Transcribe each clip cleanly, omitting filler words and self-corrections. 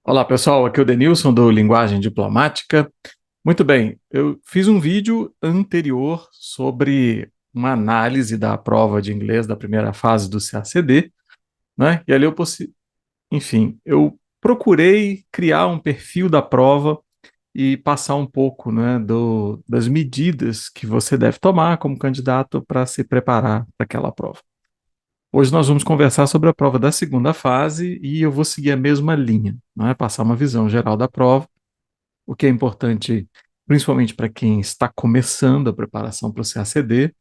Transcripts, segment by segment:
Olá pessoal, aqui é o Denilson do Linguagem Diplomática. Muito bem, eu fiz um vídeo anterior sobre uma análise da prova de inglês da primeira fase do CACD, né? E ali enfim, eu procurei criar um perfil da prova e passar um pouco, né, das medidas que você deve tomar como candidato para se preparar para aquela prova. Hoje nós vamos conversar sobre a prova da segunda fase e eu vou seguir a mesma linha, né? Passar uma visão geral da prova, o que é importante, principalmente para quem está começando a preparação para o CACD,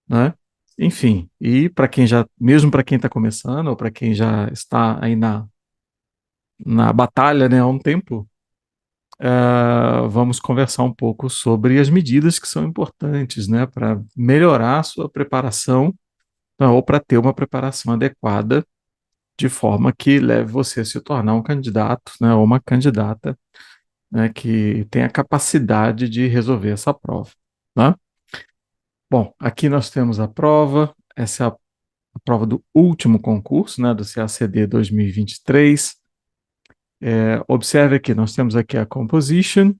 né? Enfim, e para quem já, mesmo para quem está começando, ou para quem já está aí na batalha, né, há um tempo, vamos conversar um pouco sobre as medidas que são importantes, né, para melhorar a sua preparação, né, ou para ter uma preparação adequada, de forma que leve você a se tornar um candidato, né, ou uma candidata, né, que tenha capacidade de resolver essa prova, né? Bom, aqui nós temos a prova, essa é a prova do último concurso, né, do CACD 2023. Observe aqui, nós temos aqui a composition,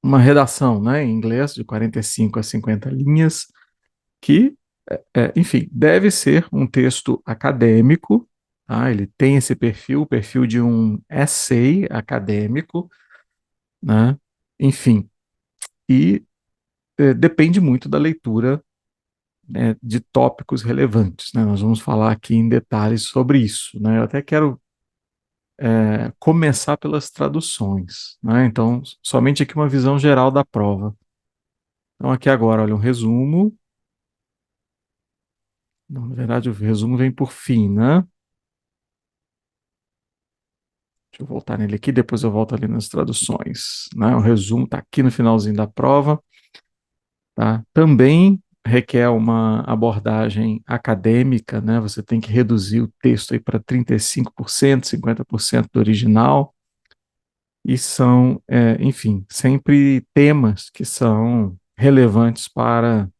uma redação, né, em inglês de 45 a 50 linhas, que, enfim, deve ser um texto acadêmico, tá? Ele tem esse perfil, o perfil de um essay acadêmico, né? Enfim, e depende muito da leitura, né, de tópicos relevantes, né? Nós vamos falar aqui em detalhes sobre isso, né? Eu até quero começar pelas traduções, né? Então, somente aqui uma visão geral da prova. Então, aqui agora, olha, um resumo. Não, na verdade, o resumo vem por fim, né? Deixa eu voltar nele aqui, depois eu volto ali nas traduções, né? O resumo está aqui no finalzinho da prova, tá? Também requer uma abordagem acadêmica, né? Você tem que reduzir o texto aí para 35%, 50% do original, e são, enfim, sempre temas que são relevantes para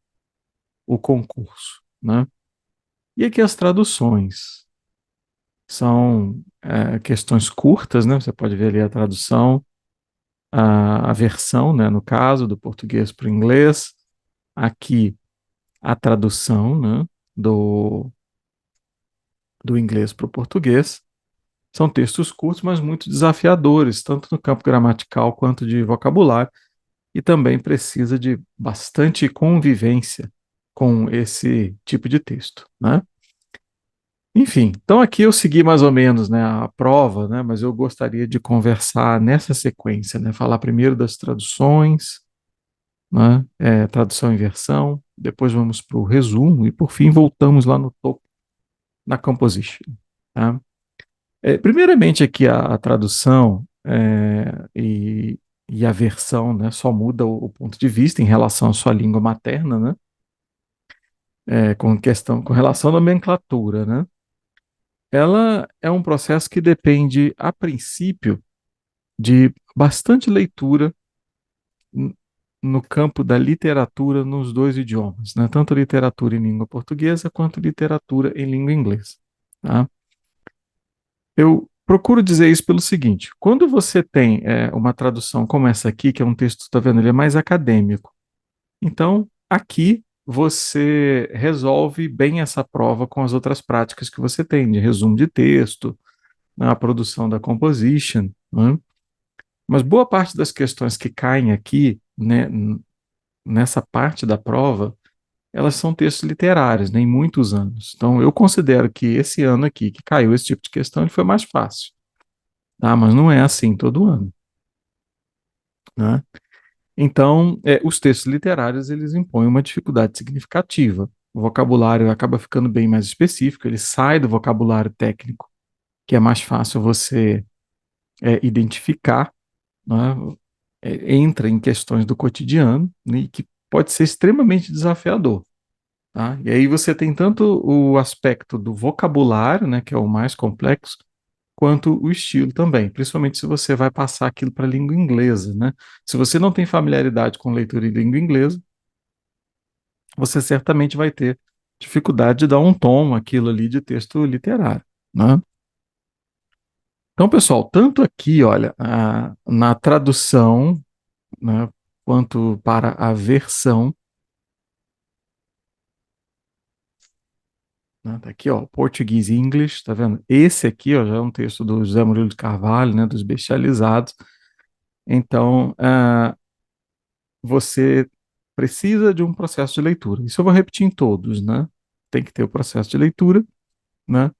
o concurso, né? E aqui as traduções são questões curtas, né? Você pode ver ali a tradução, a versão, né? No caso, do português para o inglês, aqui a tradução, né? Do inglês para o português. São textos curtos, mas muito desafiadores, tanto no campo gramatical quanto de vocabulário, e também precisa de bastante convivência com esse tipo de texto, né? Enfim, então aqui eu segui mais ou menos, né, a prova, né, mas eu gostaria de conversar nessa sequência, né, falar primeiro das traduções, né, tradução em versão, depois vamos para o resumo e por fim voltamos lá no topo, na composition, tá? Primeiramente aqui a tradução e a versão, né, só muda o ponto de vista em relação à sua língua materna, né, com relação à nomenclatura, né. Ela é um processo que depende, a princípio, de bastante leitura n- no campo da literatura nos dois idiomas, né, tanto literatura em língua portuguesa quanto literatura em língua inglesa, tá? Eu procuro dizer isso pelo seguinte: quando você tem uma tradução como essa aqui, que é um texto, está vendo, ele é mais acadêmico. Então, aqui você resolve bem essa prova com as outras práticas que você tem, de resumo de texto, né, a produção da composition, né? Mas boa parte das questões que caem aqui, né, nessa parte da prova, elas são textos literários, né, em muitos anos. Então, eu considero que esse ano aqui, que caiu esse tipo de questão, ele foi mais fácil. Tá? Mas não é assim todo ano, né? Então, os textos literários, eles impõem uma dificuldade significativa. O vocabulário acaba ficando bem mais específico, ele sai do vocabulário técnico, que é mais fácil você identificar, né? Entra em questões do cotidiano, né, e que pode ser extremamente desafiador. Tá? E aí você tem tanto o aspecto do vocabulário, né, que é o mais complexo, quanto o estilo também, principalmente se você vai passar aquilo para a língua inglesa, né? Se você não tem familiaridade com leitura em língua inglesa, você certamente vai ter dificuldade de dar um tom àquilo ali de texto literário, né? Então, pessoal, tanto aqui, olha, na tradução, né, quanto para a versão, né, tá aqui, ó, Português e English, tá vendo? Esse aqui, ó, já é um texto do José Murilo de Carvalho, né, dos Bestializados. Então, você precisa de um processo de leitura. Isso eu vou repetir em todos, né? Tem que ter o processo de leitura, né?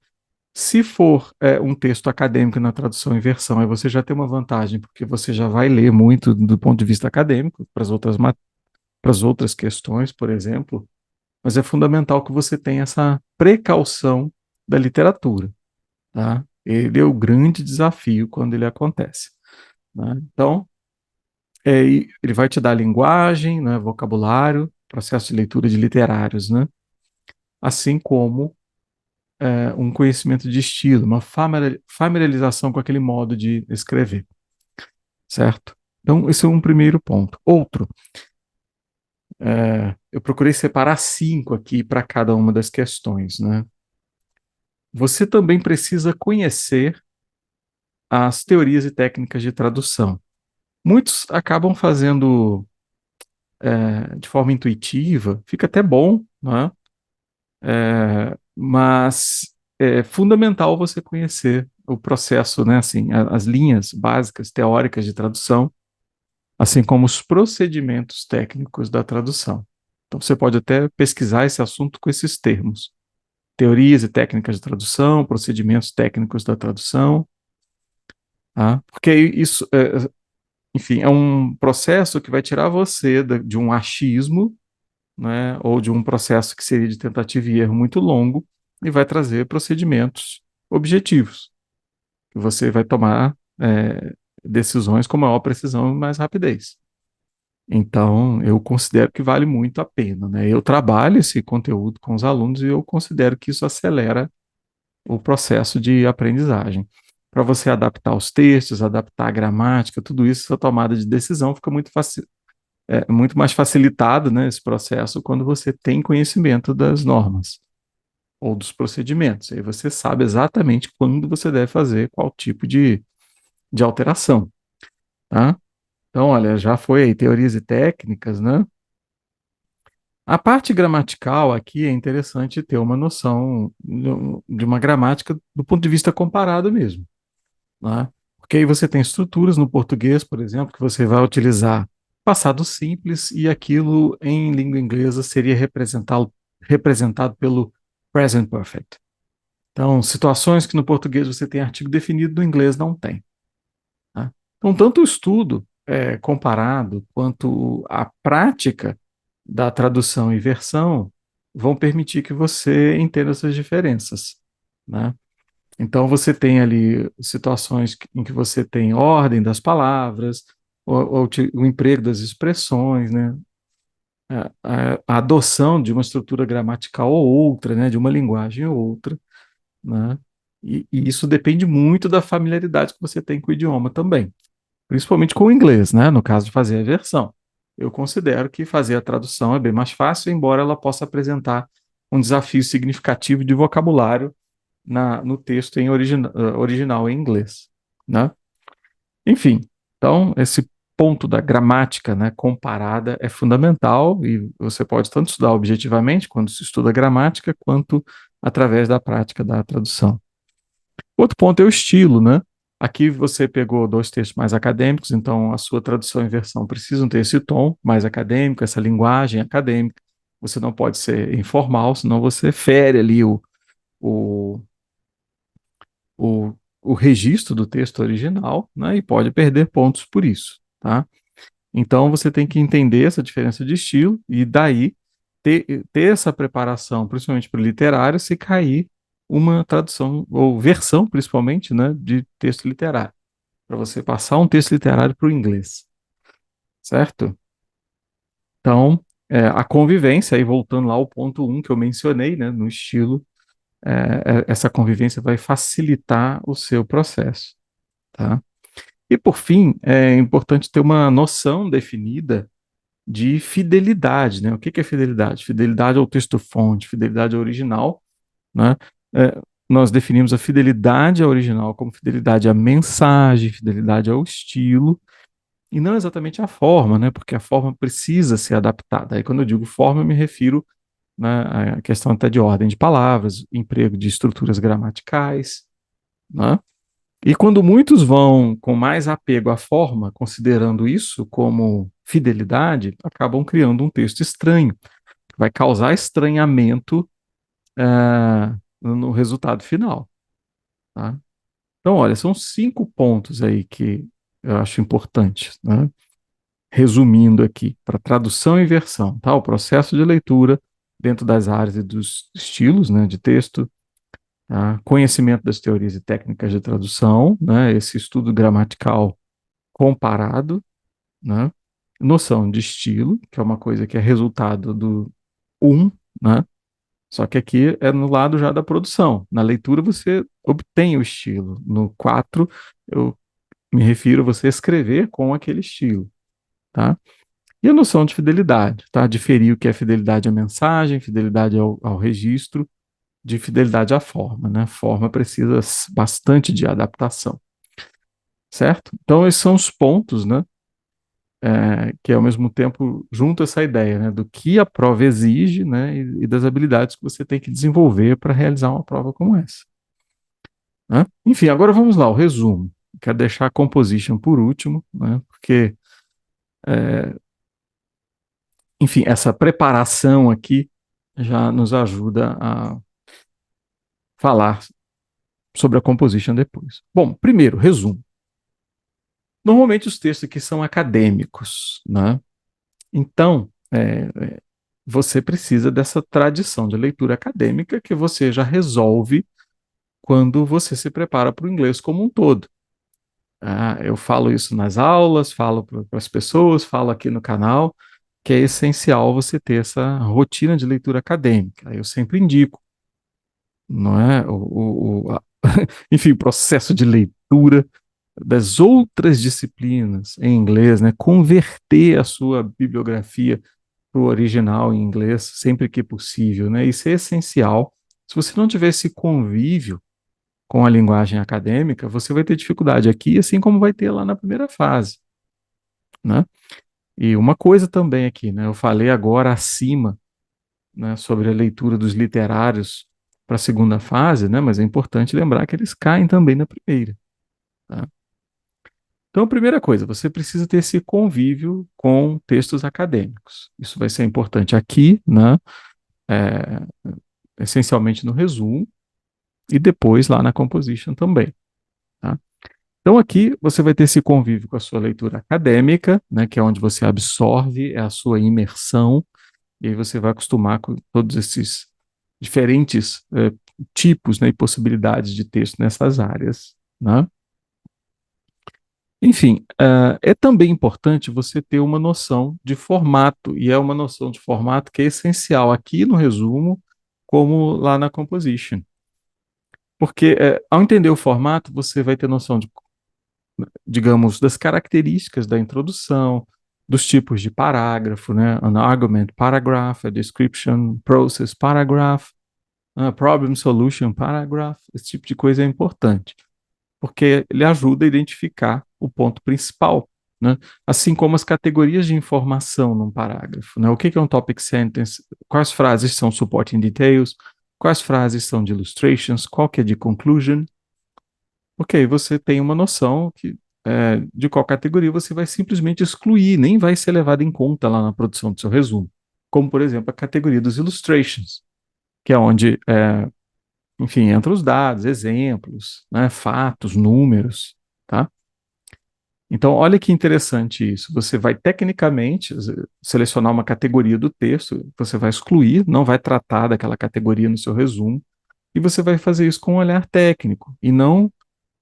Se for um texto acadêmico na tradução e versão, aí você já tem uma vantagem, porque você já vai ler muito do ponto de vista acadêmico, para as outras questões, por exemplo, mas é fundamental que você tenha essa precaução da literatura, tá? Ele é o grande desafio quando ele acontece, né? Então, ele vai te dar linguagem, né, vocabulário, processo de leitura de literários, né? Assim como um conhecimento de estilo, uma familiarização com aquele modo de escrever, certo? Então, esse é um primeiro ponto. Outro, eu procurei separar 5 aqui para cada uma das questões, né? Você também precisa conhecer as teorias e técnicas de tradução. Muitos acabam fazendo de forma intuitiva, fica até bom, né? Mas é fundamental você conhecer o processo, né? Assim, as linhas básicas teóricas de tradução, assim como os procedimentos técnicos da tradução. Então, você pode até pesquisar esse assunto com esses termos: teorias e técnicas de tradução, procedimentos técnicos da tradução, tá? Porque isso, enfim, é um processo que vai tirar você de um achismo, né, ou de um processo que seria de tentativa e erro muito longo, e vai trazer procedimentos objetivos, que você vai tomar decisões com maior precisão e mais rapidez. Então, eu considero que vale muito a pena, né? Eu trabalho esse conteúdo com os alunos e eu considero que isso acelera o processo de aprendizagem. Para você adaptar os textos, adaptar a gramática, tudo isso, essa tomada de decisão fica muito mais facilitado, né, esse processo quando você tem conhecimento das normas ou dos procedimentos. Aí você sabe exatamente quando você deve fazer qual tipo de alteração, tá? Então, olha, já foi aí teorias e técnicas, né? A parte gramatical aqui é interessante ter uma noção de uma gramática do ponto de vista comparado mesmo, né? Porque aí você tem estruturas no português, por exemplo, que você vai utilizar passado simples e aquilo em língua inglesa seria representado pelo present perfect. Então, situações que no português você tem artigo definido, no inglês não tem, tá? Então, tanto o estudo comparado quanto a prática da tradução e versão vão permitir que você entenda essas diferenças, né? Então, você tem ali situações em que você tem ordem das palavras, o emprego das expressões, né? A adoção de uma estrutura gramatical ou outra, né? De uma linguagem ou outra, né? E isso depende muito da familiaridade que você tem com o idioma também, principalmente com o inglês, né? No caso de fazer a versão. Eu considero que fazer a tradução é bem mais fácil, embora ela possa apresentar um desafio significativo de vocabulário no texto original em inglês, né? Enfim, então esse ponto da gramática, né, comparada é fundamental e você pode tanto estudar objetivamente, quando se estuda gramática, quanto através da prática da tradução. Outro ponto é o estilo, né? Aqui você pegou 2 textos mais acadêmicos, então a sua tradução e versão precisam ter esse tom mais acadêmico, essa linguagem acadêmica. Você não pode ser informal, senão você fere ali o, o registro do texto original, né? E pode perder pontos por isso, tá? Então você tem que entender essa diferença de estilo e daí ter essa preparação, principalmente para o literário, se cair uma tradução ou versão, principalmente, né, de texto literário, para você passar um texto literário para o inglês, certo? Então, a convivência, aí voltando lá ao ponto um que eu mencionei, né, no estilo, essa convivência vai facilitar o seu processo, tá? E por fim, é importante ter uma noção definida de fidelidade, né? O que que é fidelidade? Fidelidade ao texto-fonte, fidelidade ao original, né? nós definimos a fidelidade ao original como fidelidade à mensagem, fidelidade ao estilo, e não exatamente à forma, né? Porque a forma precisa ser adaptada. Aí, quando eu digo forma, eu me refiro, né, à questão até de ordem de palavras, emprego de estruturas gramaticais, né? E quando muitos vão com mais apego à forma, considerando isso como fidelidade, acabam criando um texto estranho, que vai causar estranhamento no resultado final. Tá? Então, olha, são 5 pontos aí que eu acho importantes, né? Resumindo aqui, para tradução e versão, tá? O processo de leitura dentro das áreas e dos estilos, né, de texto, tá? Conhecimento das teorias e técnicas de tradução, né? Esse estudo gramatical comparado, né? Noção de estilo, que é uma coisa que é resultado do um, né? Só que aqui é no lado já da produção. Na leitura você obtém o estilo. No 4 eu me refiro a você escrever com aquele estilo, tá? E a noção de fidelidade, tá? Diferir o que é fidelidade à mensagem, fidelidade ao registro, de fidelidade à forma, né? Forma precisa bastante de adaptação, certo? Então esses são os pontos, né? Que ao mesmo tempo junto essa ideia, né, do que a prova exige, né, e das habilidades que você tem que desenvolver para realizar uma prova como essa. Né? Enfim, agora vamos lá, o resumo. Quero deixar a composition por último, né, porque, enfim, essa preparação aqui já nos ajuda a falar sobre a composition depois. Bom, primeiro, resumo. Normalmente os textos aqui são acadêmicos, né? Então, você precisa dessa tradição de leitura acadêmica que você já resolve quando você se prepara para o inglês como um todo. Eu falo isso nas aulas, falo para as pessoas, falo aqui no canal, que é essencial você ter essa rotina de leitura acadêmica. Eu sempre indico, não é? Enfim, o processo de leitura das outras disciplinas em inglês, né? Converter a sua bibliografia para o original em inglês sempre que possível, né? Isso é essencial. Se você não tiver esse convívio com a linguagem acadêmica, você vai ter dificuldade aqui, assim como vai ter lá na primeira fase, né? E uma coisa também aqui, né? Eu falei agora acima, né, sobre a leitura dos literários para a segunda fase, né? Mas é importante lembrar que eles caem também na primeira, tá? Então, a primeira coisa, você precisa ter esse convívio com textos acadêmicos. Isso vai ser importante aqui, né? É, essencialmente no resumo e depois lá na composition também, tá? Então aqui você vai ter esse convívio com a sua leitura acadêmica, né, que é onde você absorve a sua imersão, e aí você vai acostumar com todos esses diferentes tipos, né, e possibilidades de texto nessas áreas, né? Enfim, é também importante você ter uma noção de formato, e é uma noção de formato que é essencial aqui no resumo, como lá na composition. Porque ao entender o formato, você vai ter noção de, digamos, das características da introdução, dos tipos de parágrafo, né? An argument paragraph, a description process paragraph, a problem solution paragraph, esse tipo de coisa é importante, porque ele ajuda a identificar o ponto principal, né? Assim como as categorias de informação num parágrafo, né? O que é um topic sentence? Quais frases são supporting details? Quais frases são de illustrations? Qual que é de conclusion? Porque aí você tem uma noção que de qual categoria você vai simplesmente excluir, nem vai ser levado em conta lá na produção do seu resumo. Como, por exemplo, a categoria dos illustrations, que é onde, enfim, entram os dados, exemplos, né, fatos, números, tá? Então, olha que interessante isso. Você vai tecnicamente selecionar uma categoria do texto, você vai excluir, não vai tratar daquela categoria no seu resumo, e você vai fazer isso com um olhar técnico, e não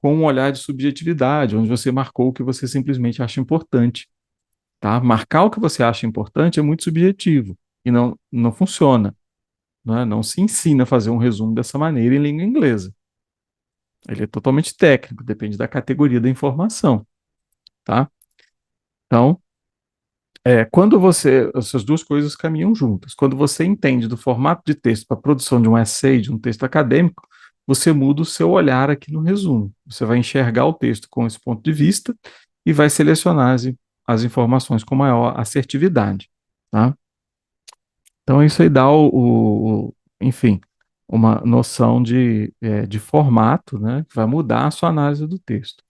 com um olhar de subjetividade, onde você marcou o que você simplesmente acha importante, tá? Marcar o que você acha importante é muito subjetivo e não funciona, né? Não se ensina a fazer um resumo dessa maneira em língua inglesa. Ele é totalmente técnico, depende da categoria da informação, tá? Então, quando essas duas coisas caminham juntas. Quando você entende do formato de texto para a produção de um essay, de um texto acadêmico, você muda o seu olhar aqui no resumo. Você vai enxergar o texto com esse ponto de vista e vai selecionar as informações com maior assertividade, tá? Então, isso aí dá enfim, uma noção de formato, né, que vai mudar a sua análise do texto.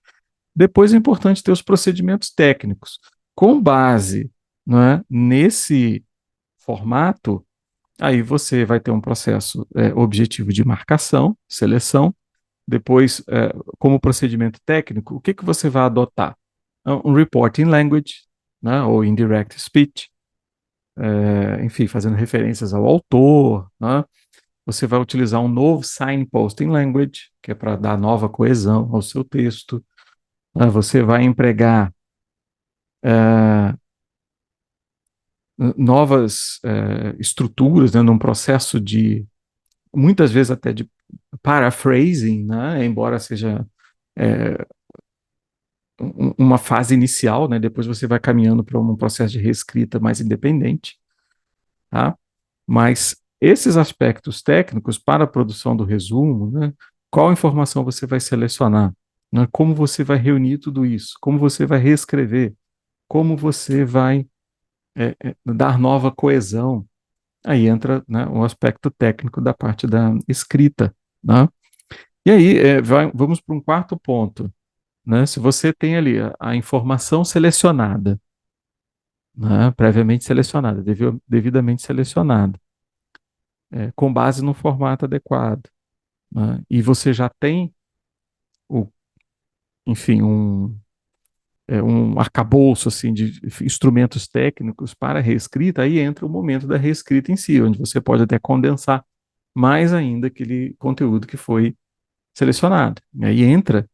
Depois é importante ter os procedimentos técnicos. Com base, né, nesse formato, aí você vai ter um processo objetivo de marcação, seleção. Depois, como procedimento técnico, o que que você vai adotar? Um reporting language, né, ou indirect speech, enfim, fazendo referências ao autor, né? Você vai utilizar um novo signposting language, que é para dar nova coesão ao seu texto, né? Você vai empregar é, novas estruturas, né, num processo de, muitas vezes até de paraphrasing, né, embora seja é, uma fase inicial, né, depois você vai caminhando para um processo de reescrita mais independente, tá? Mas esses aspectos técnicos para a produção do resumo, né, qual informação você vai selecionar, né, como você vai reunir tudo isso, como você vai reescrever, como você vai dar nova coesão. Aí entra, né, o aspecto técnico da parte da escrita, né? E aí, vamos para um quarto ponto, né? Se você tem ali a informação selecionada, né, previamente selecionada, devidamente selecionada, com base no formato adequado, né, e você já tem, o, enfim, um arcabouço assim, de instrumentos técnicos para a reescrita, aí entra o momento da reescrita em si, onde você pode até condensar mais ainda aquele conteúdo que foi selecionado. E aí entra,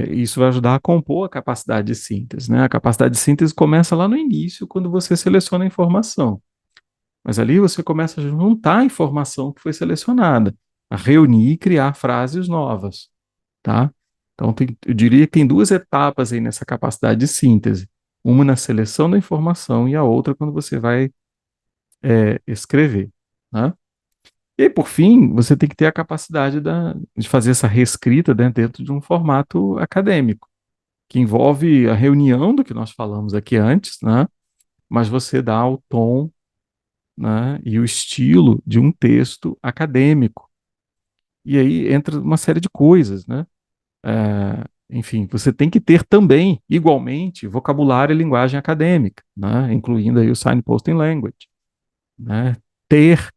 isso vai ajudar a compor a capacidade de síntese, né? A capacidade de síntese começa lá no início, quando você seleciona a informação. Mas ali você começa a juntar a informação que foi selecionada, a reunir e criar frases novas, tá? Então, eu diria que tem duas etapas aí nessa capacidade de síntese. Uma na seleção da informação e a outra quando você vai escrever, né? E aí, por fim, você tem que ter a capacidade de fazer essa reescrita, né, dentro de um formato acadêmico, que envolve a reunião do que nós falamos aqui antes, né? Mas você dá o tom, né, e o estilo de um texto acadêmico. E aí entra uma série de coisas, né? Enfim, você tem que ter também, igualmente, vocabulário e linguagem acadêmica, né? Incluindo aí o signposting language, né? Ter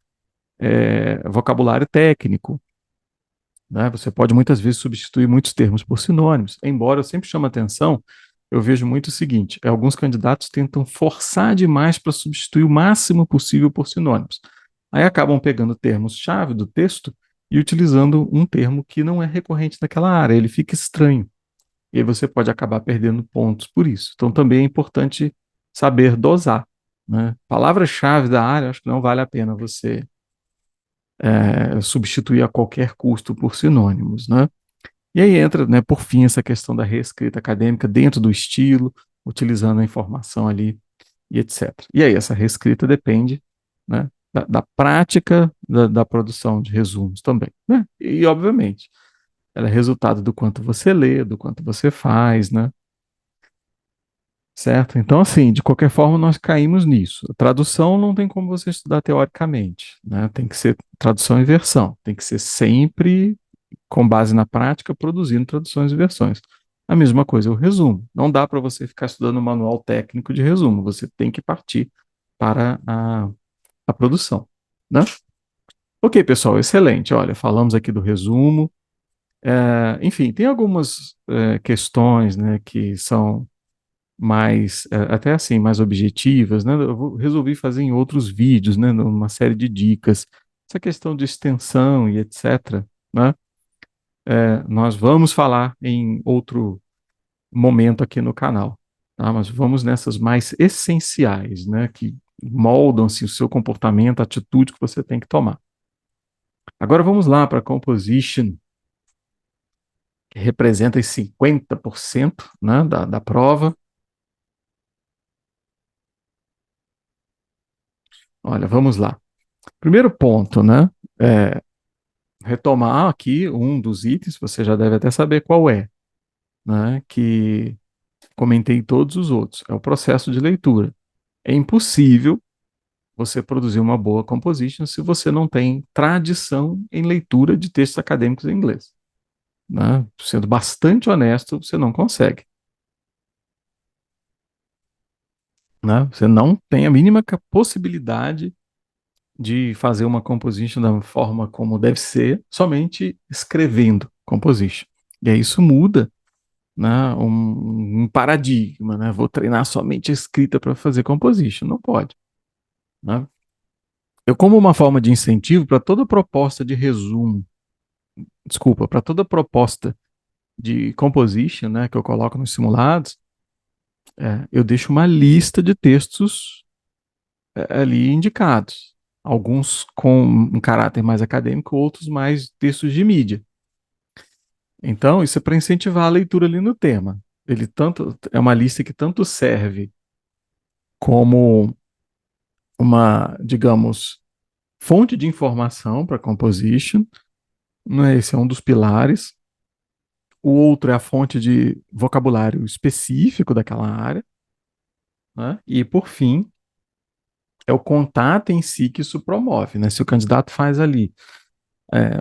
vocabulário técnico, né? Você pode muitas vezes substituir muitos termos por sinônimos, embora eu sempre chame atenção, eu vejo muito o seguinte, alguns candidatos tentam forçar demais para substituir o máximo possível por sinônimos. Aí acabam pegando termos-chave do texto e utilizando um termo que não é recorrente naquela área, ele fica estranho. E aí você pode acabar perdendo pontos por isso. Então também é importante saber dosar, né? Palavras-chave da área, acho que não vale a pena você substituir a qualquer custo por sinônimos, né? E aí entra, né, por fim, essa questão da reescrita acadêmica dentro do estilo, utilizando a informação ali e etc. E aí essa reescrita depende, né, da prática da produção de resumos também, né? E, obviamente, ela é resultado do quanto você lê, do quanto você faz, né? Certo? Então, assim, de qualquer forma, nós caímos nisso. A tradução não tem como você estudar teoricamente, né? Tem que ser tradução e versão. Tem que ser sempre com base na prática, produzindo traduções e versões. A mesma coisa, o resumo. Não dá para você ficar estudando um manual técnico de resumo. Você tem que partir para a produção, né? Ok, pessoal, excelente. Olha, falamos aqui do resumo. Enfim, tem algumas questões, né, que são mais, até assim, mais objetivas, né? Resolvi fazer em outros vídeos, né? Uma série de dicas. Essa questão de extensão e etc., né? Nós vamos falar em outro momento aqui no canal, tá? Mas vamos nessas mais essenciais, né? Que moldam-se o seu comportamento, a atitude que você tem que tomar. Agora vamos lá para a composition, que representa os 50%, né, da prova. Olha, vamos lá. Primeiro ponto, né? É, retomar aqui um dos itens, você já deve até saber qual é, né? Que comentei todos os outros, é o processo de leitura. É impossível você produzir uma boa composition se você não tem tradição em leitura de textos acadêmicos em inglês. Né? Sendo bastante honesto, você não consegue. Né? Você não tem a mínima possibilidade de fazer uma composition da forma como deve ser, somente escrevendo composition. E aí isso muda, né, um paradigma, né? Vou treinar somente a escrita para fazer composition. Não pode. Né? Eu, como uma forma de incentivo para toda proposta de resumo, desculpa, para toda proposta de composition, né, que eu coloco nos simulados, eu deixo uma lista de textos ali indicados. Alguns com um caráter mais acadêmico, outros mais textos de mídia. Então, isso é para incentivar a leitura ali no tema. Ele tanto é uma lista que tanto serve como uma, digamos, fonte de informação para composition, né? Esse é um dos pilares. O outro é a fonte de vocabulário específico daquela área, né? E por fim, é o contato em si que isso promove, né? Se o candidato faz ali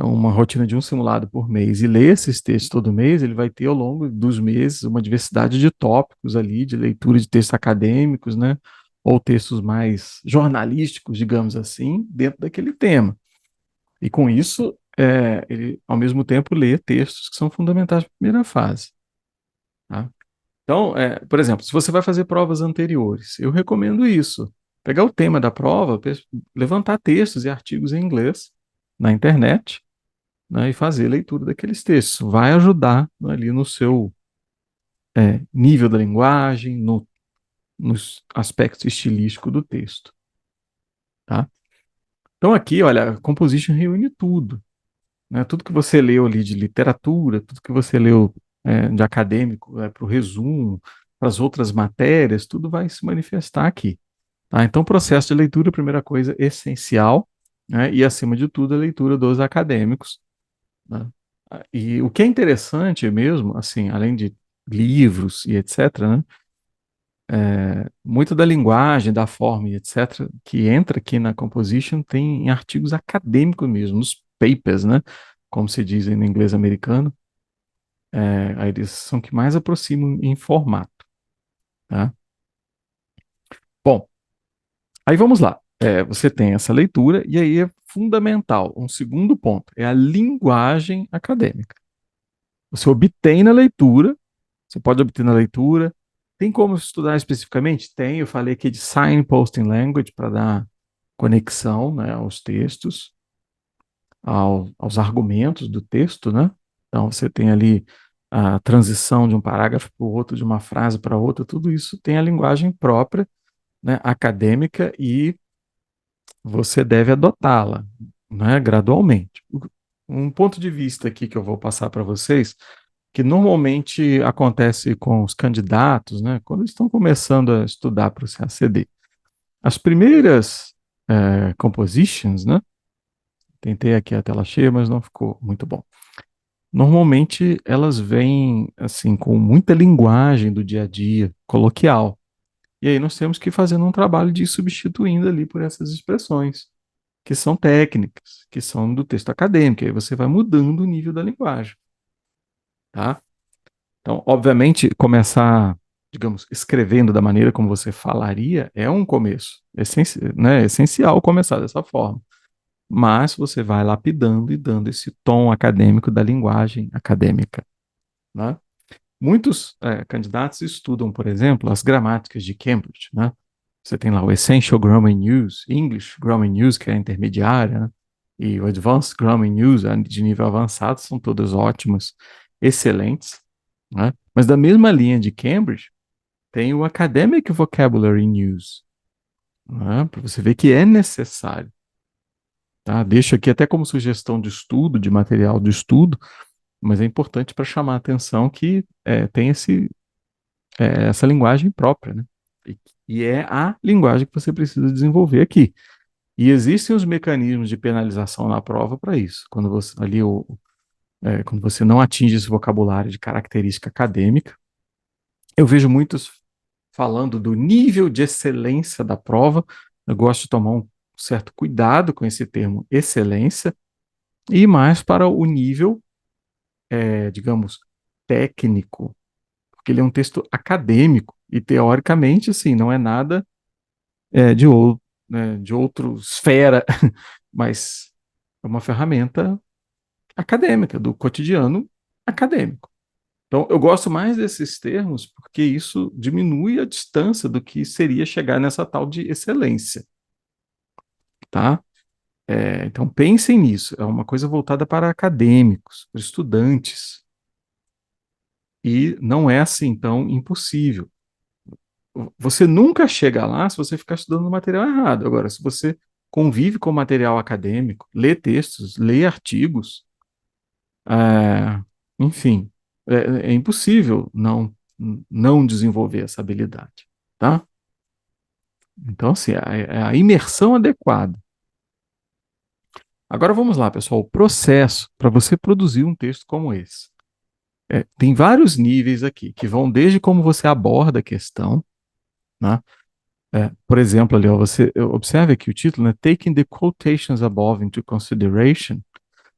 uma rotina de um simulado por mês e lê esses textos todo mês, ele vai ter ao longo dos meses uma diversidade de tópicos ali, de leitura de textos acadêmicos, né? Ou textos mais jornalísticos, digamos assim, dentro daquele tema. E com isso, ele, ao mesmo tempo, lê textos que são fundamentais para a primeira fase. Tá? Então, por exemplo, se você vai fazer provas anteriores, eu recomendo isso. Pegar o tema da prova, levantar textos e artigos em inglês na internet, né, e fazer a leitura daqueles textos. Vai ajudar ali no seu nível da linguagem, nos aspectos estilísticos do texto. Tá? Então, aqui, olha, a composition reúne tudo. Né? Tudo que você leu ali de literatura, tudo que você leu de acadêmico para o resumo, para as outras matérias, tudo vai se manifestar aqui. Tá? Então, processo de leitura, primeira coisa, essencial, né? E acima de tudo, a leitura dos acadêmicos. Né? E o que é interessante mesmo, assim, além de livros e etc., né? Muito da linguagem, da forma e etc., que entra aqui na composition tem em artigos acadêmicos mesmo, nos papers, né? Como se diz no inglês americano, aí eles são que mais aproximam em formato. Tá? Bom, aí vamos lá. Você tem essa leitura, e aí é fundamental. Um segundo ponto é a linguagem acadêmica. Você obtém na leitura, você pode obter na leitura. Tem como estudar especificamente? Tem, eu falei aqui de signposting language para dar conexão, né, aos textos, aos argumentos do texto, né? Então você tem ali a transição de um parágrafo para o outro, de uma frase para outra, tudo isso tem a linguagem própria, né, acadêmica, e você deve adotá-la, né, gradualmente. Um ponto de vista aqui que eu vou passar para vocês, que normalmente acontece com os candidatos, né, quando eles estão começando a estudar para o CACD. As primeiras compositions, né, tentei aqui a tela cheia, mas não ficou muito bom. Normalmente elas vêm assim com muita linguagem do dia a dia, coloquial. E aí nós temos que fazer um trabalho de ir substituindo ali por essas expressões, que são técnicas, que são do texto acadêmico. Aí você vai mudando o nível da linguagem, tá? Então, obviamente, começar, digamos, escrevendo da maneira como você falaria é um começo. Né, é essencial começar dessa forma. Mas você vai lapidando e dando esse tom acadêmico da linguagem acadêmica. Né? Muitos candidatos estudam, por exemplo, as gramáticas de Cambridge. Né? Você tem lá o Essential Grammar News, English Grammar News, que é a intermediária, né? E o Advanced Grammar News, de nível avançado, são todas ótimas, excelentes. Né? Mas da mesma linha de Cambridge, tem o Academic Vocabulary News, né? Para você ver que é necessário. Tá? Deixo aqui até como sugestão de estudo, de material de estudo, mas é importante para chamar a atenção que tem essa linguagem própria, né? E é a linguagem que você precisa desenvolver aqui. E existem os mecanismos de penalização na prova para isso. Quando você ali quando você não atinge esse vocabulário de característica acadêmica, eu vejo muitos falando do nível de excelência da prova. Eu gosto de tomar um certo cuidado com esse termo excelência e mais para o nível, digamos, técnico, porque ele é um texto acadêmico e teoricamente, assim, não é nada de, de outra esfera, mas é uma ferramenta acadêmica, do cotidiano acadêmico. Então, eu gosto mais desses termos porque isso diminui a distância do que seria chegar nessa tal de excelência, tá? Então, pensem nisso. É uma coisa voltada para acadêmicos, para estudantes. E não é assim tão impossível. Você nunca chega lá se você ficar estudando o material errado. Agora, se você convive com material acadêmico, lê textos, lê artigos, é, enfim, é impossível não desenvolver essa habilidade, tá? Então, assim, é a imersão adequada. Agora vamos lá, pessoal, o processo para você produzir um texto como esse. Tem vários níveis aqui, que vão desde como você aborda a questão, né? Por exemplo, ali, ó, você observe aqui o título, né? Taking the quotations above into consideration.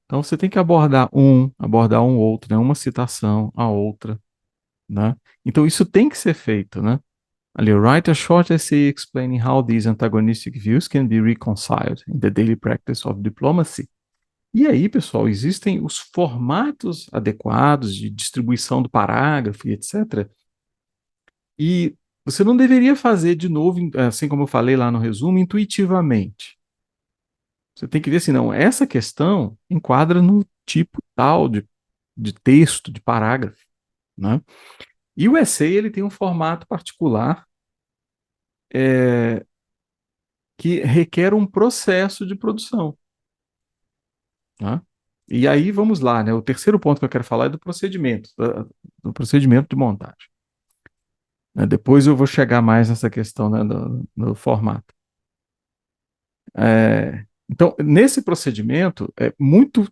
Então, você tem que abordar um outro, né? Uma citação, a outra, né? Então, isso tem que ser feito, né? Ali, write a short essay explaining how these antagonistic views can be reconciled in the daily practice of diplomacy. E aí, pessoal, existem os formatos adequados de distribuição do parágrafo e etc. E você não deveria fazer de novo, assim como eu falei lá no resumo, intuitivamente. Você tem que ver assim, não, essa questão enquadra no tipo tal de texto, de parágrafo, né? E o essay, ele tem um formato particular é, que requer um processo de produção, né? E aí, vamos lá, né? O terceiro ponto que eu quero falar é do procedimento, do procedimento de montagem, né? Depois eu vou chegar mais nessa questão, né, do formato. Então, nesse procedimento, é muito,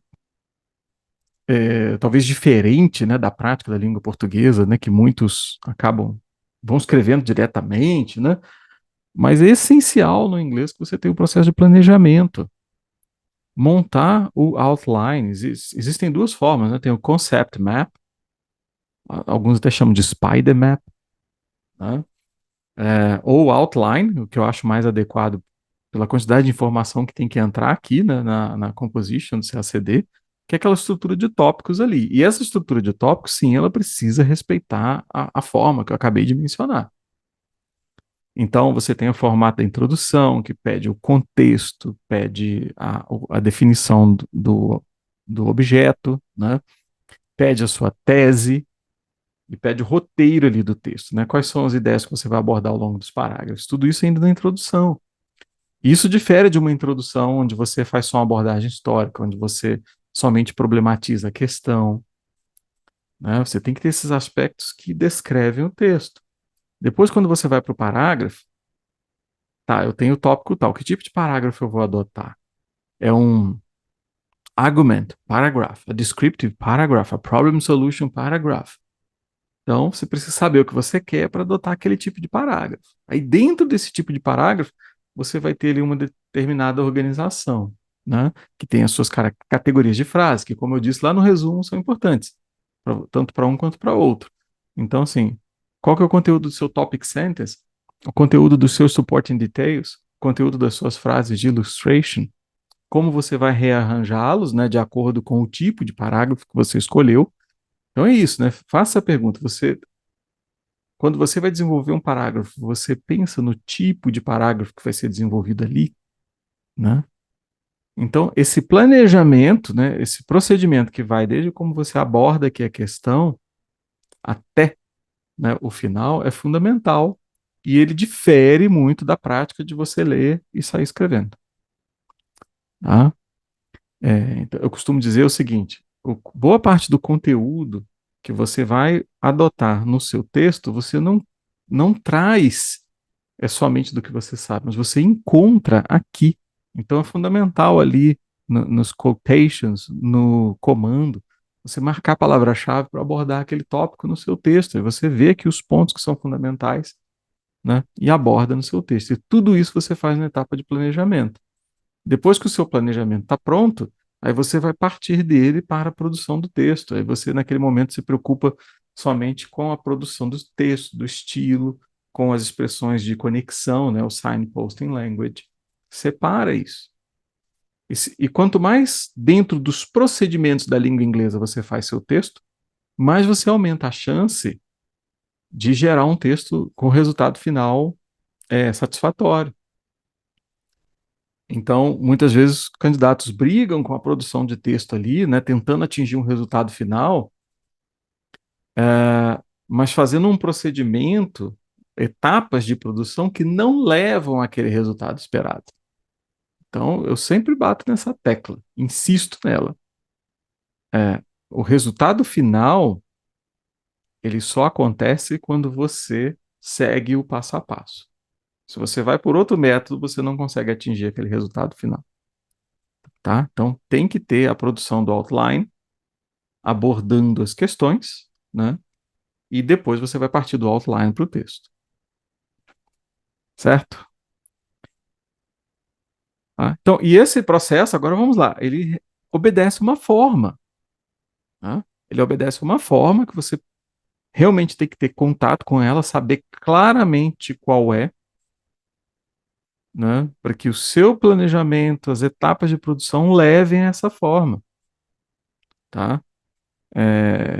talvez diferente, né, da prática da língua portuguesa, né, que muitos vão escrevendo diretamente, né, mas é essencial no inglês que você tenha o processo de planejamento, montar o outline. Existem duas formas, né, tem o concept map, alguns até chamam de spider map, né, ou outline, o que eu acho mais adequado pela quantidade de informação que tem que entrar aqui, né, na composition do CACD, que é aquela estrutura de tópicos ali. E essa estrutura de tópicos, sim, ela precisa respeitar a forma que eu acabei de mencionar. Então, você tem o formato da introdução, que pede o contexto, pede a definição do objeto, né? Pede a sua tese e pede o roteiro ali do texto, né? Quais são as ideias que você vai abordar ao longo dos parágrafos. Tudo isso ainda na introdução. Isso difere de uma introdução onde você faz só uma abordagem histórica, onde você somente problematiza a questão, né? Você tem que ter esses aspectos que descrevem o texto. Depois, quando você vai para o parágrafo, tá, eu tenho o tópico tal, que tipo de parágrafo eu vou adotar? É um argument paragraph, a descriptive paragraph, a problem solution paragraph. Então, você precisa saber o que você quer para adotar aquele tipo de parágrafo. Aí, dentro desse tipo de parágrafo, você vai ter ali uma determinada organização, né? Que tem as suas categorias de frase, que, como eu disse lá no resumo, são importantes, tanto para um quanto para outro. Então, assim, qual que é o conteúdo do seu topic sentence? O conteúdo dos seus supporting details? O conteúdo das suas frases de illustration? Como você vai rearranjá-los, né, de acordo com o tipo de parágrafo que você escolheu? Então é isso, né? Faça a pergunta. Quando você vai desenvolver um parágrafo, você pensa no tipo de parágrafo que vai ser desenvolvido ali, né? Então, esse planejamento, né, esse procedimento que vai desde como você aborda aqui a questão até, né, o final é fundamental e ele difere muito da prática de você ler e sair escrevendo, tá? Então, eu costumo dizer o seguinte: boa parte do conteúdo que você vai adotar no seu texto, você não traz somente do que você sabe, mas você encontra aqui. Então é fundamental ali nos quotations, no comando, você marcar a palavra-chave para abordar aquele tópico no seu texto. E você vê aqui os pontos que são fundamentais, né? E aborda no seu texto. E tudo isso você faz na etapa de planejamento. Depois que o seu planejamento está pronto, aí você vai partir dele para a produção do texto. Aí você, naquele momento, se preocupa somente com a produção do texto, do estilo, com as expressões de conexão, né, o signposting language. Separa isso. E quanto mais dentro dos procedimentos da língua inglesa você faz seu texto, mais você aumenta a chance de gerar um texto com resultado final satisfatório. Então, muitas vezes, candidatos brigam com a produção de texto ali, né, tentando atingir um resultado final, mas fazendo um procedimento, etapas de produção que não levam àquele resultado esperado. Então, eu sempre bato nessa tecla, insisto nela. É, o resultado final, ele só acontece quando você segue o passo a passo. Se você vai por outro método, você não consegue atingir aquele resultado final, tá? Então, tem que ter a produção do outline, abordando as questões, né? E depois você vai partir do outline para o texto, certo? Tá? Então, e esse processo, agora vamos lá, ele obedece uma forma, tá? Ele obedece uma forma que você realmente tem que ter contato com ela, saber claramente qual é, né? Para que o seu planejamento, as etapas de produção levem a essa forma, tá?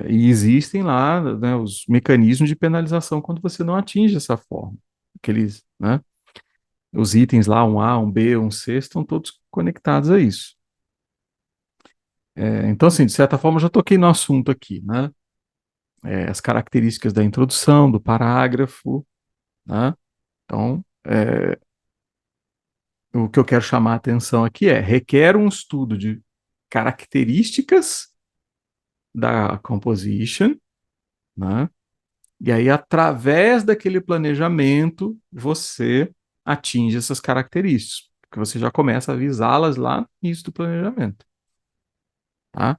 E existem lá, né, os mecanismos de penalização quando você não atinge essa forma. Aqueles, né? Os itens lá, um A, um B, um C, estão todos conectados a isso. Então, assim, de certa forma, eu já toquei no assunto aqui, né? As características da introdução, do parágrafo, né? Então, o que eu quero chamar a atenção aqui requer um estudo de características da composition, né? E aí, através daquele planejamento, você atinge essas características, porque você já começa a avisá-las lá no início do planejamento, tá?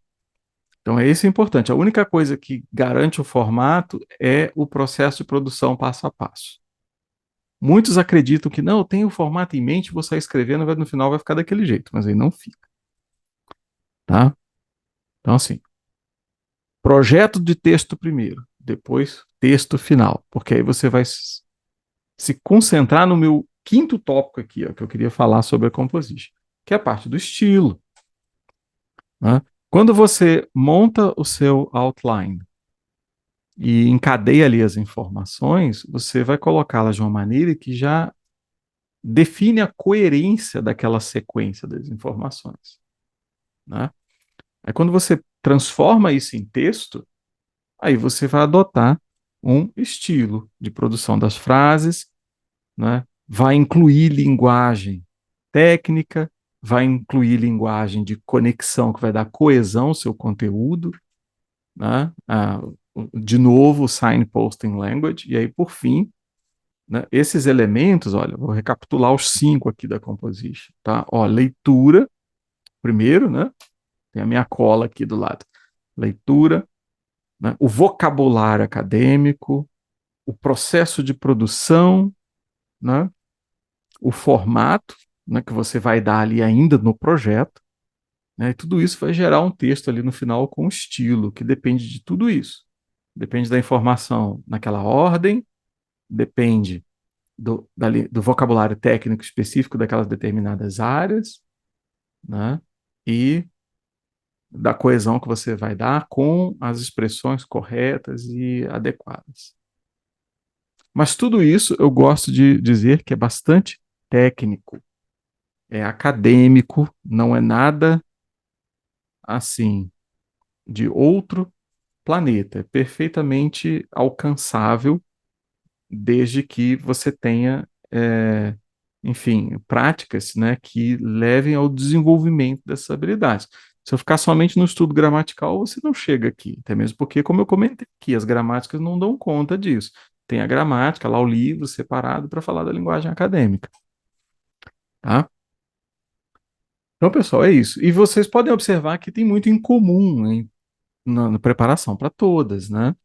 Então, esse é importante. A única coisa que garante o formato é o processo de produção passo a passo. Muitos acreditam que não, eu tenho o formato em mente, vou sair escrevendo, no final vai ficar daquele jeito, mas aí não fica, tá? Então, assim, projeto de texto primeiro, depois texto final, porque aí você vai se concentrar no meu quinto tópico aqui, ó, que eu queria falar sobre a composition, que é a parte do estilo, né? Quando você monta o seu outline e encadeia ali as informações, você vai colocá-las de uma maneira que já define a coerência daquela sequência das informações, né? Aí quando você transforma isso em texto, aí você vai adotar um estilo de produção das frases, né? Vai incluir linguagem técnica, vai incluir linguagem de conexão que vai dar coesão ao seu conteúdo, né? De novo, o signposting language, e aí, por fim, né, esses elementos, olha, vou recapitular os 5 aqui da composition, tá? Ó, leitura, primeiro, né? Tem a minha cola aqui do lado. Leitura, né? O vocabulário acadêmico, o processo de produção, né? O formato, né, que você vai dar ali ainda no projeto, né? E tudo isso vai gerar um texto ali no final com estilo, que depende de tudo isso. Depende da informação naquela ordem, depende do vocabulário técnico específico daquelas determinadas áreas, né? E da coesão que você vai dar com as expressões corretas e adequadas. Mas tudo isso eu gosto de dizer que é bastante técnico, é acadêmico, não é nada assim de outro planeta, é perfeitamente alcançável desde que você tenha, enfim, práticas, né, que levem ao desenvolvimento dessas habilidades. Se eu ficar somente no estudo gramatical, você não chega aqui, até mesmo porque, como eu comentei aqui, as gramáticas não dão conta disso. Tem a gramática, lá o livro separado para falar da linguagem acadêmica, tá? Então, pessoal, é isso. E vocês podem observar que tem muito em comum na preparação para todas, né?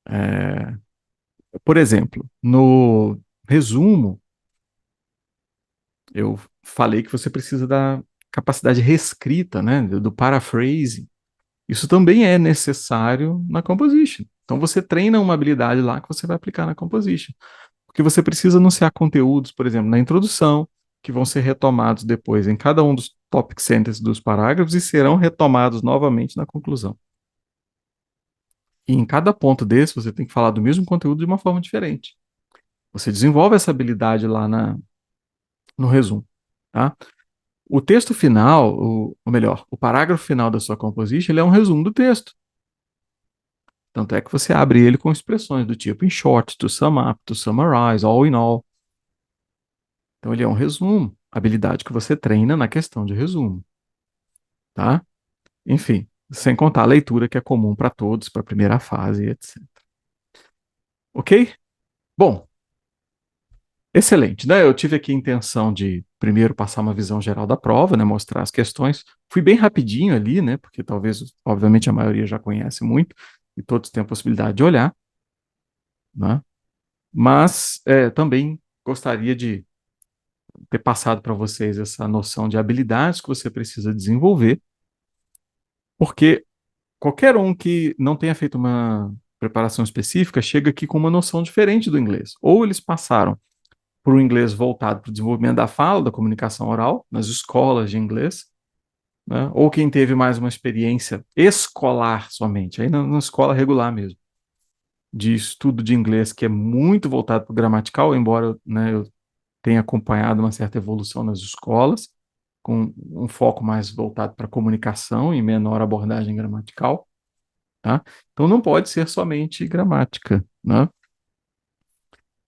É, por exemplo, no resumo, eu falei que você precisa da capacidade reescrita, né? Do paraphrasing. Isso também é necessário na composition. Então, você treina uma habilidade lá que você vai aplicar na composition. Porque você precisa anunciar conteúdos, por exemplo, na introdução, que vão ser retomados depois em cada um dos topic sentences dos parágrafos e serão retomados novamente na conclusão. E em cada ponto desse, você tem que falar do mesmo conteúdo de uma forma diferente. Você desenvolve essa habilidade lá no resumo, tá? O texto final, ou melhor, o parágrafo final da sua composition, ele é um resumo do texto. Tanto é que você abre ele com expressões do tipo in short, to sum up, to summarize, all in all. Então ele é um resumo, habilidade que você treina na questão de resumo, tá? Enfim, sem contar a leitura que é comum para todos, para a primeira fase, etc. Ok? Bom, excelente, né? Eu tive aqui a intenção de primeiro passar uma visão geral da prova, né? Mostrar as questões. Fui bem rapidinho ali, né? Porque talvez, obviamente, a maioria já conhece muito e todos têm a possibilidade de olhar, né? Mas também gostaria de ter passado para vocês essa noção de habilidades que você precisa desenvolver, porque qualquer um que não tenha feito uma preparação específica chega aqui com uma noção diferente do inglês. Ou eles passaram por um inglês voltado para o desenvolvimento da fala, da comunicação oral, nas escolas de inglês, né? Ou quem teve mais uma experiência escolar somente, aí na escola regular mesmo, de estudo de inglês, que é muito voltado para o gramatical, embora né, eu tenha acompanhado uma certa evolução nas escolas, com um foco mais voltado para a comunicação e menor abordagem gramatical. Tá? Então não pode ser somente gramática, né?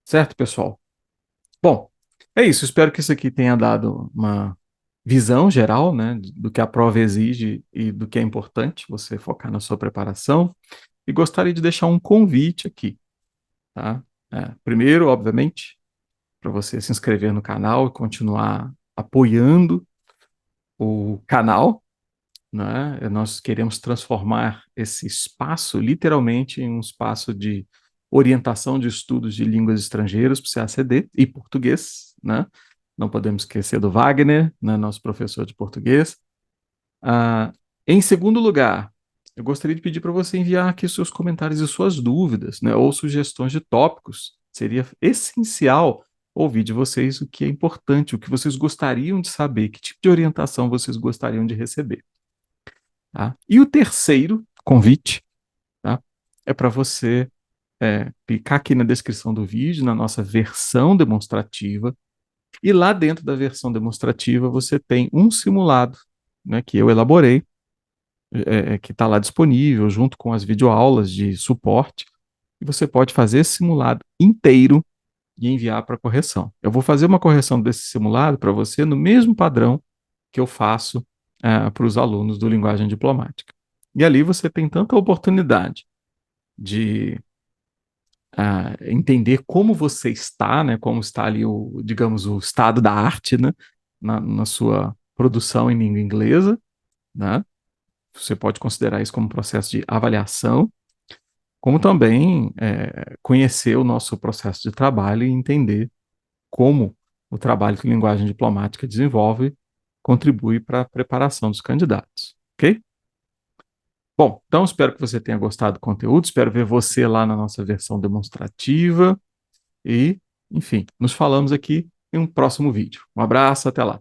Certo, pessoal? Bom, é isso. Espero que isso aqui tenha dado uma visão geral, né, do que a prova exige e do que é importante você focar na sua preparação. E gostaria de deixar um convite aqui, tá? Primeiro, obviamente, para você se inscrever no canal e continuar apoiando o canal, né? Nós queremos transformar esse espaço literalmente em um espaço de orientação de estudos de línguas estrangeiras para o CACD e português, né? Não podemos esquecer do Wagner, né, nosso professor de português. Ah, em segundo lugar, eu gostaria de pedir para você enviar aqui seus comentários e suas dúvidas, né, ou sugestões de tópicos. Seria essencial ouvir de vocês o que é importante, o que vocês gostariam de saber, que tipo de orientação vocês gostariam de receber. Tá? E o terceiro convite, tá? É para você clicar aqui na descrição do vídeo, na nossa versão demonstrativa, e lá dentro da versão demonstrativa você tem um simulado, né, que eu elaborei, que está lá disponível, junto com as videoaulas de suporte, e você pode fazer esse simulado inteiro e enviar para correção. Eu vou fazer uma correção desse simulado para você no mesmo padrão que eu faço para os alunos do Linguagem Diplomática. E ali você tem tanta oportunidade de entender como você está, né, como está ali o, digamos, o estado da arte, né, na sua produção em língua inglesa, né? Você pode considerar isso como um processo de avaliação, como também conhecer o nosso processo de trabalho e entender como o trabalho que a linguagem diplomática desenvolve contribui para a preparação dos candidatos, ok? Bom, então espero que você tenha gostado do conteúdo, espero ver você lá na nossa versão demonstrativa e, enfim, nos falamos aqui em um próximo vídeo. Um abraço, até lá.